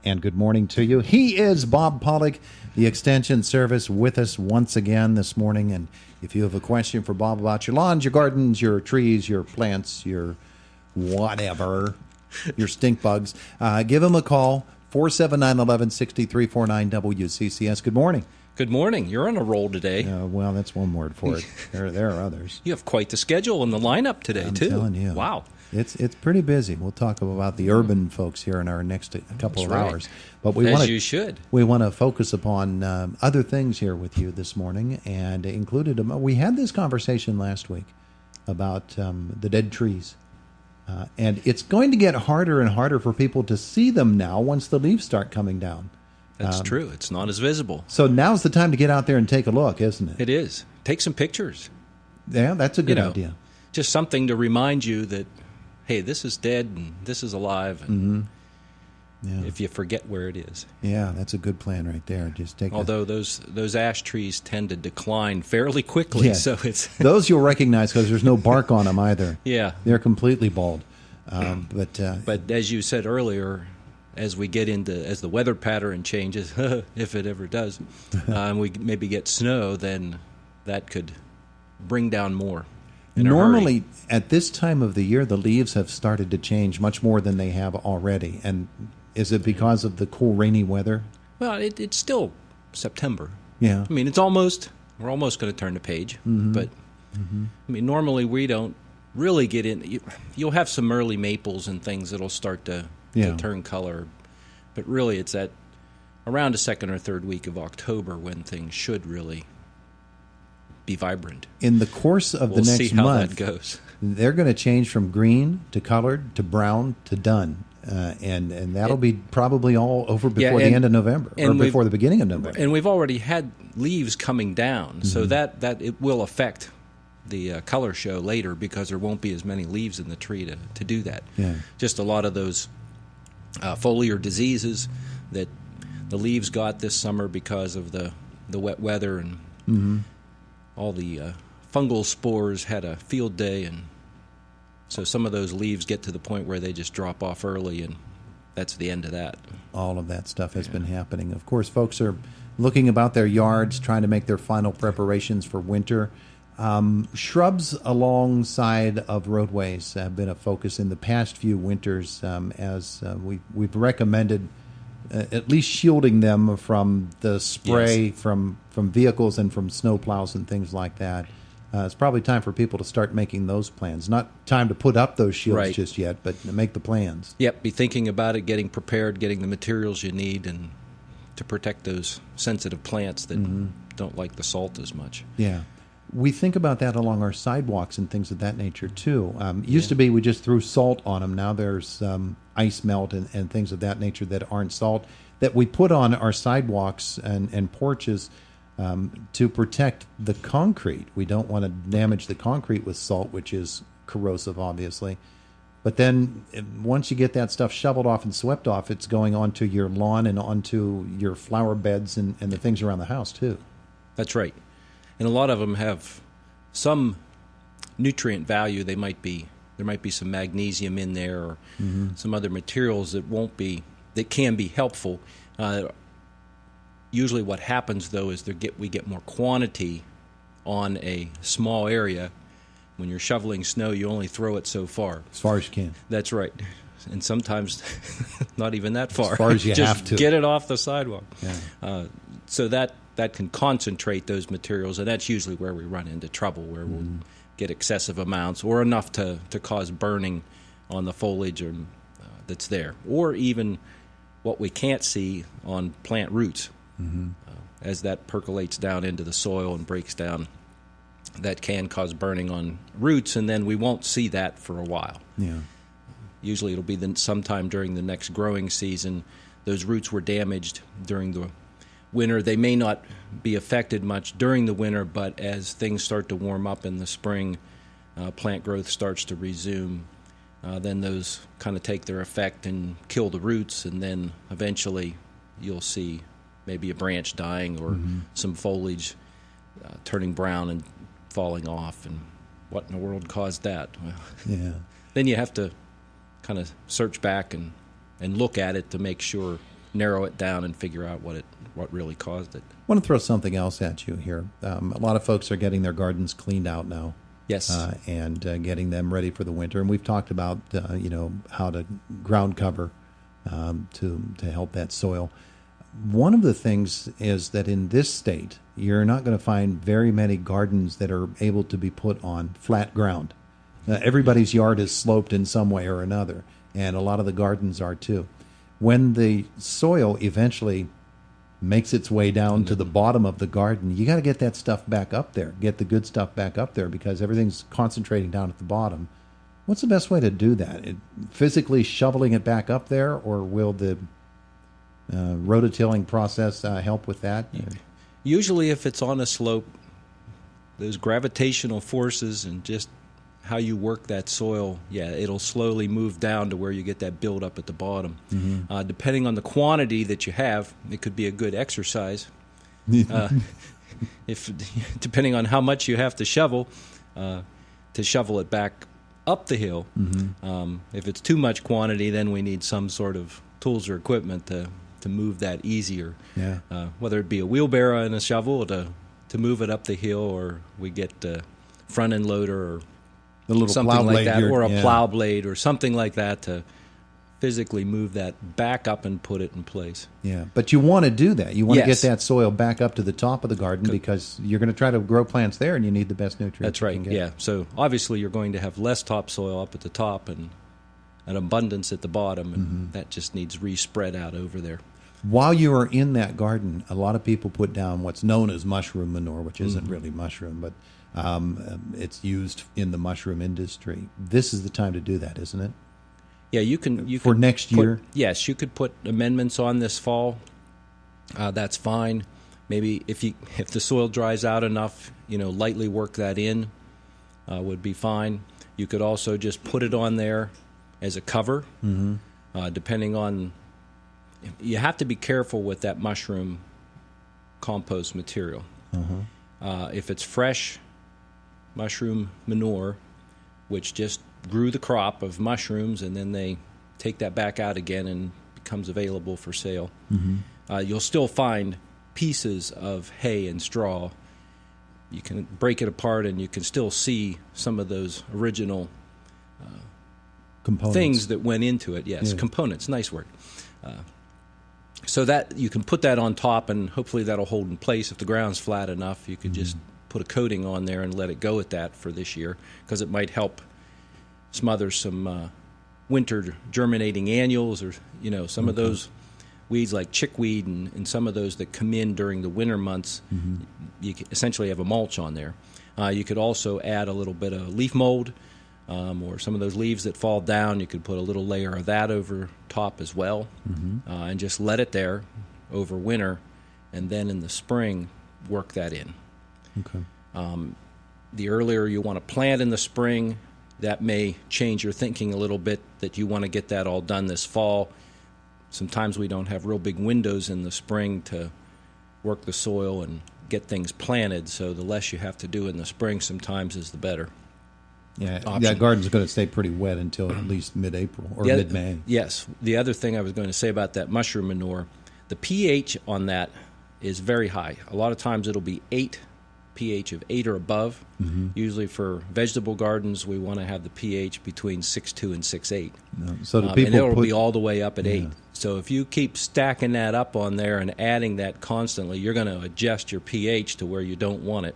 and good morning to you. He is Bob Pollock, the Extension Service, with us once again this morning. And if you have a question for Bob about your lawns, your gardens, your trees, your plants, your whatever, your stink bugs, give him a call, 479-1160-349 WCCS. Good morning. Good morning. You're on a roll today. Well, that's one word for it. There are others. You have quite the schedule and the lineup today, I'm too. Telling you. Wow. It's pretty busy. We'll talk about the urban folks here in our next couple of hours. But you should. We want to focus upon other things here with you this morning, and included we had this conversation last week about the dead trees. And it's going to get harder and harder for people to see them now once the leaves start coming down. That's true. It's not as visible. So now's the time to get out there and take a look, isn't it? It is. Take some pictures. Yeah, that's a good idea. Just something to remind you that, hey, this is dead and this is alive. And if you forget where it is. Yeah, that's a good plan right there. Just take. Although those ash trees tend to decline fairly quickly, yes. so it's those you'll recognize because there's no bark on them either. Yeah, they're completely bald. But as you said earlier, as the weather pattern changes, if it ever does, and we maybe get snow, then that could bring down more. Normally, at this time of the year, the leaves have started to change much more than they have already. And is it because of the cool, rainy weather? Well, it's still September. Yeah. I mean, we're almost going to turn the page. But, I mean, normally we don't really get in. You'll have some early maples and things that'll start to turn color. But really, it's at around the second or third week of October when things should really be vibrant. In the course of the next see how month, that goes. They're going to change from green to colored to brown to done. And that'll be probably all over before the end of November, or before the beginning of November. And we've already had leaves coming down, so that it will affect the color show later because there won't be as many leaves in the tree to do that. Yeah. Just a lot of those foliar diseases that the leaves got this summer because of the wet weather and all the fungal spores had a field day, and so some of those leaves get to the point where they just drop off early, and that's the end of that. All of that stuff has been happening. Of course, folks are looking about their yards, trying to make their final preparations for winter. Shrubs alongside of roadways have been a focus in the past few winters, as we've recommended at least shielding them from the spray from vehicles and from snow plows and things like that. It's probably time for people to start making those plans. Not time to put up those shields just yet, but make the plans. Yep, be thinking about it, getting prepared, getting the materials you need, and to protect those sensitive plants that don't like the salt as much. Yeah. We think about that along our sidewalks and things of that nature, too. Used to be we just threw salt on them. Now there's ice melt and things of that nature that aren't salt that we put on our sidewalks and porches to protect the concrete. We don't want to damage the concrete with salt, which is corrosive, obviously. But then once you get that stuff shoveled off and swept off, it's going onto your lawn and onto your flower beds and the things around the house, too. That's right. And a lot of them have some nutrient value. There might be some magnesium in there or some other materials that can be helpful. Usually what happens, though, is we get more quantity on a small area. When you're shoveling snow, you only throw it so far. As far as you can. That's right. And sometimes not even that far. As far as you Just have to. get it off the sidewalk. Yeah. So that can concentrate those materials, and that's usually where we run into trouble, where we'll get excessive amounts or enough to cause burning on the foliage that's there, or even what we can't see on plant roots. As that percolates down into the soil and breaks down, that can cause burning on roots, and then we won't see that for a while. Yeah. Usually it'll be sometime during the next growing season. Those roots were damaged during the winter. They may not be affected much during the winter, but as things start to warm up in the spring, plant growth starts to resume. Then those kind of take their effect and kill the roots, and then eventually you'll see maybe a branch dying or some foliage turning brown and falling off. And what in the world caused that? Well, then you have to kind of search back and look at it to make sure narrow it down and figure out what really caused it. I want to throw something else at you here. A lot of folks are getting their gardens cleaned out now. Yes. And getting them ready for the winter. And we've talked about, how to ground cover to help that soil. One of the things is that in this state, you're not going to find very many gardens that are able to be put on flat ground. Everybody's yard is sloped in some way or another, and a lot of the gardens are too. When the soil eventually makes its way down to the bottom of the garden, you got to get that stuff back up there, get the good stuff back up there, because everything's concentrating down at the bottom. What's the best way to do that? Physically shoveling it back up there, or will the rototilling process help with that? Usually if it's on a slope, those gravitational forces and just how you work that soil, it'll slowly move down to where you get that build up at the bottom. Mm-hmm. Depending on the quantity that you have, it could be a good exercise. Depending on how much you have to shovel it back up the hill. Mm-hmm. If it's too much quantity, then we need some sort of tools or equipment to move that easier. Yeah. Whether it be a wheelbarrow and a shovel to move it up the hill, or we get a front end loader or the little something plow like blade that, or a yeah. plow blade or something like that to physically move that back up and put it in place. Yeah, but you want to do that. You want to Yes. get that soil back up to the top of the garden, because you're going to try to grow plants there, and you need the best nutrients. That's you right, can get. yeah. So obviously you're going to have less topsoil up at the top and an abundance at the bottom, and that just needs re-spread out over there. While you are in that garden, a lot of people put down what's known as mushroom manure, which isn't really mushroom, but it's used in the mushroom industry. This is the time to do that, isn't it? Yeah, you can for next year. Yes, you could put amendments on this fall. That's fine. Maybe if the soil dries out enough, lightly work that in would be fine. You could also just put it on there as a cover, depending on. You have to be careful with that mushroom compost material. If it's fresh mushroom manure, which just grew the crop of mushrooms and then they take that back out again and becomes available for sale, you'll still find pieces of hay and straw. You can break it apart and you can still see some of those original components, things that went into it. Yes, components, nice word. So that you can put that on top, and hopefully that'll hold in place. If the ground's flat enough, you could just put a coating on there and let it go at that for this year, because it might help smother some winter germinating annuals, or some of those weeds like chickweed and some of those that come in during the winter months. You can essentially have a mulch on there. You could also add a little bit of leaf mold, or some of those leaves that fall down. You could put a little layer of that over top as well, and just let it there over winter, and then in the spring work that in. Okay. The earlier you want to plant in the spring, that may change your thinking a little bit, that you want to get that all done this fall. Sometimes we don't have real big windows in the spring to work the soil and get things planted, so the less you have to do in the spring sometimes is the better. Yeah, that garden's going to stay pretty wet until at least mid-April or mid-May. Yes. The other thing I was going to say about that mushroom manure, the pH on that is very high. A lot of times it'll be pH of 8 or above. Usually for vegetable gardens, we want to have the pH between 6.2 and 6.8. So the people and it'll be all the way up at 8. So if you keep stacking that up on there and adding that constantly, you're going to adjust your pH to where you don't want it.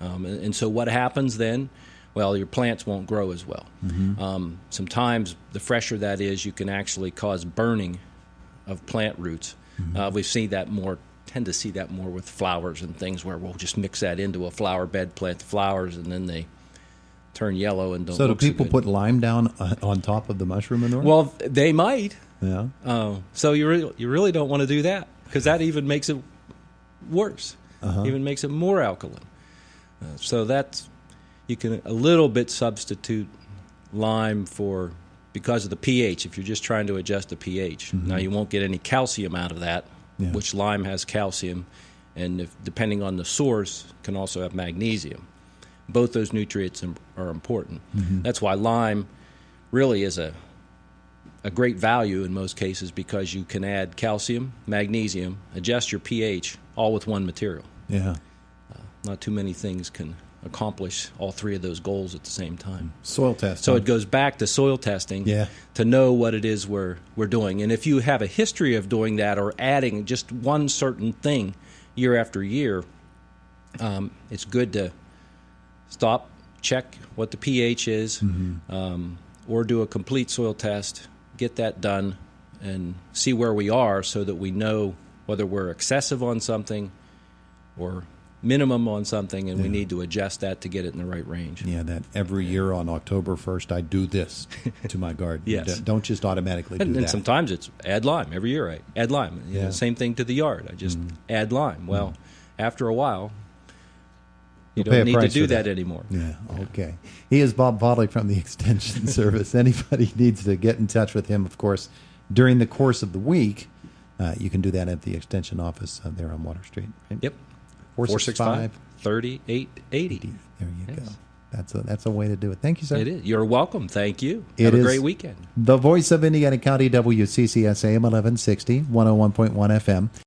And so what happens then? Well, your plants won't grow as well. Sometimes the fresher that is, you can actually cause burning of plant roots. We tend to see that more with flowers and things, where we'll just mix that into a flower bed, plant the flowers, and then they turn yellow and don't. So look do people so good. put lime down on top of the mushroom manure? Well, they might. Yeah. So you really don't want to do that, because that even makes it worse. Even makes it more alkaline. So that's. You can a little bit substitute lime because of the pH, if you're just trying to adjust the pH. Now, you won't get any calcium out of that, which lime has calcium, and depending on the source, can also have magnesium. Both those nutrients are important. That's why lime really is a a great value in most cases because you can add calcium, magnesium, adjust your pH, all with one material. Yeah. Not too many things can accomplish all three of those goals at the same time. Soil testing. So it goes back to soil testing to know what it is we're doing. And if you have a history of doing that or adding just one certain thing year after year, it's good to stop, check what the pH is, or do a complete soil test, get that done, and see where we are so that we know whether we're excessive on something or minimum on something, and we need to adjust that to get it in the right range. Yeah, that every year on October 1st, I do this to my garden. Yes. Don't just automatically do that. And sometimes it's add lime. Every year I add lime. You know, same thing to the yard. I just add lime. Well, after a while, you don't need to do that anymore. Yeah, okay. He is Bob Pollock from the Extension Service. Anybody needs to get in touch with him, of course, during the course of the week. You can do that at the Extension office there on Water Street. Right? Yep. 465-3880. There you go. That's a way to do it. Thank you, sir. It is. You're welcome. Thank you. Have a great weekend. The voice of Indiana County, WCCS AM 1160, 101.1 FM.